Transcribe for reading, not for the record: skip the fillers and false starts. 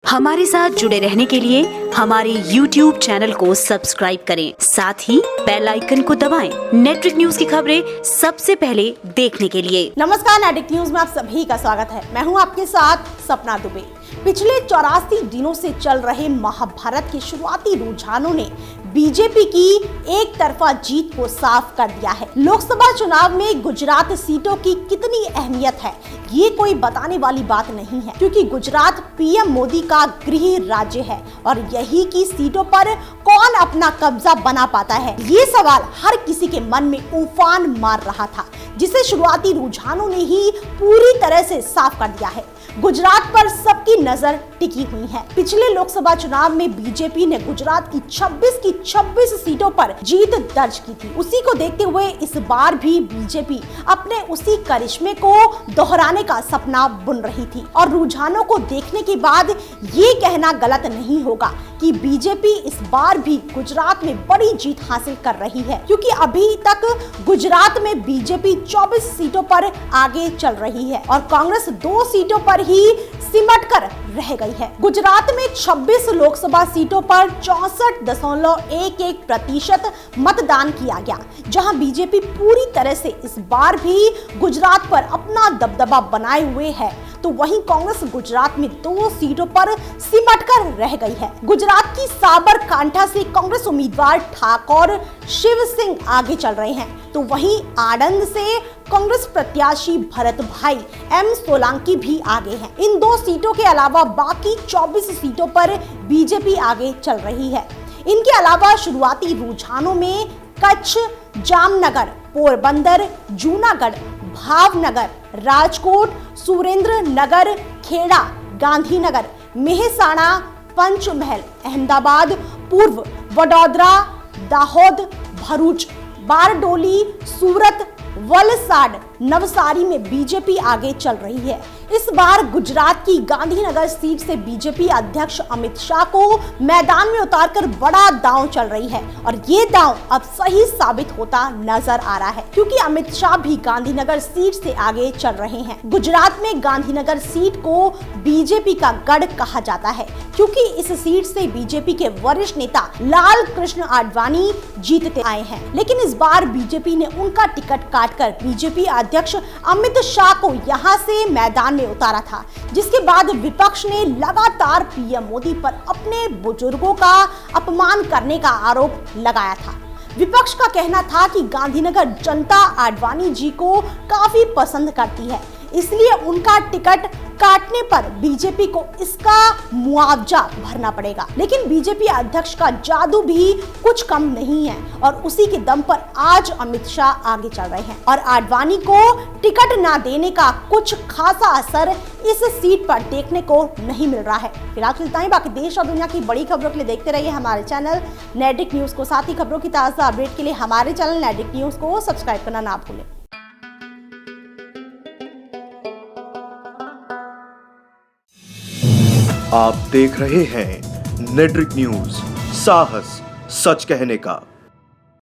हमारे साथ जुड़े रहने के लिए हमारे YouTube चैनल को सब्सक्राइब करें, साथ ही बेल आइकन को दबाएं। नेटवर्क न्यूज की खबरें सबसे पहले देखने के लिए। नमस्कार, नेटवर्क न्यूज में आप सभी का स्वागत है। मैं हूं आपके साथ सपना दुबे। पिछले 84 दिनों से चल रहे महाभारत के शुरुआती रुझानों ने बीजेपी की एक तरफा जीत को साफ कर दिया है। लोकसभा चुनाव में गुजरात सीटों की कितनी अहमियत है, ये कोई बताने वाली बात नहीं है, क्योंकि गुजरात पीएम मोदी का गृह राज्य है और यही की सीटों पर कौन अपना कब्जा बना पाता है, ये सवाल हर किसी के मन में उफान मार रहा था, जिसे शुरुआती रुझानों ने ही पूरी तरह से साफ कर दिया है। गुजरात पर सबकी नजर टिकी हुई है। पिछले लोकसभा चुनाव में बीजेपी ने गुजरात की 26 सीटों पर जीत दर्ज की थी। उसी को देखते हुए इस बार भी बीजेपी अपने उसी करिश्मे को दोहराने का सपना बुन रही थी और रुझानों को देखने के बाद ये कहना गलत नहीं होगा कि बीजेपी इस बार भी गुजरात में बड़ी जीत हासिल कर रही है, क्योंकि अभी तक गुजरात में बीजेपी 24 सीटों पर आगे चल रही है और कांग्रेस 2 सीटों पर ही सिमट कर रह गई है। गुजरात में 26 लोकसभा सीटों पर 64.11% मतदान किया गया, जहां बीजेपी पूरी तरह से इस बार भी गुजरात पर अपना दबदबा बनाए हुए है, तो वहीं कांग्रेस गुजरात में 2 सीटों पर सिमट कर रह गई है। गुजरात की साबरकांठा से कांग्रेस उम्मीदवार ठाकुर शिव सिंह आगे चल रहे हैं, तो वहीं आनंद से कांग्रेस प्रत्याशी भरत भाई एम सोलंकी भी आगे हैं। इन 2 सीटों के अलावा बाकी 24 सीटों पर बीजेपी आगे चल रही है। इनके अलावा शुरुआती रुझानों में कच्छ, जामनगर, पोरबंदर, जूनागढ़, भावनगर, राजकोट, सुरेंद्र नगर, खेड़ा, गांधीनगर, मेहसाणा, पंचमहल, अहमदाबाद, पूर्व, वडोदरा, दाहोद, भरूच, बारडोली, सूरत, वलसाड, नवसारी में बीजेपी आगे चल रही है। इस बार गुजरात की गांधीनगर सीट से बीजेपी अध्यक्ष अमित शाह को मैदान में उतारकर बड़ा दांव चल रही है और ये दांव अब सही साबित होता नजर आ रहा है, क्योंकि अमित शाह भी गांधीनगर सीट से आगे चल रहे हैं। गुजरात में गांधीनगर सीट को बीजेपी का गढ़ कहा जाता है, क्योंकि इस सीट से बीजेपी के वरिष्ठ नेता लाल कृष्ण आडवाणी जीतते आए हैं, लेकिन इस बार बीजेपी ने उनका टिकट काटकर बीजेपी अध्यक्ष अमित शाह को यहां से मैदान में उतारा था, जिसके बाद विपक्ष ने लगातार पीएम मोदी पर अपने बुजुर्गों का अपमान करने का आरोप लगाया था। विपक्ष का कहना था कि गांधीनगर जनता आडवाणी जी को काफी पसंद करती है, इसलिए उनका टिकट काटने पर बीजेपी को इसका मुआवजा भरना पड़ेगा। लेकिन बीजेपी अध्यक्ष का जादू भी कुछ कम नहीं है और उसी के दम पर आज अमित शाह आगे चल रहे हैं और आडवाणी को टिकट ना देने का कुछ खासा असर इस सीट पर देखने को नहीं मिल रहा है। फिलहाल इतना ही। बाकी देश और दुनिया की बड़ी खबरों के लिए देखते रहिए हमारे चैनल नेटवर्क न्यूज को। साथ ही खबरों की ताजा अपडेट के लिए हमारे चैनल नेटवर्क न्यूज को सब्सक्राइब करना ना भूलें। आप देख रहे हैं नेटवर्क न्यूज, साहस सच कहने का।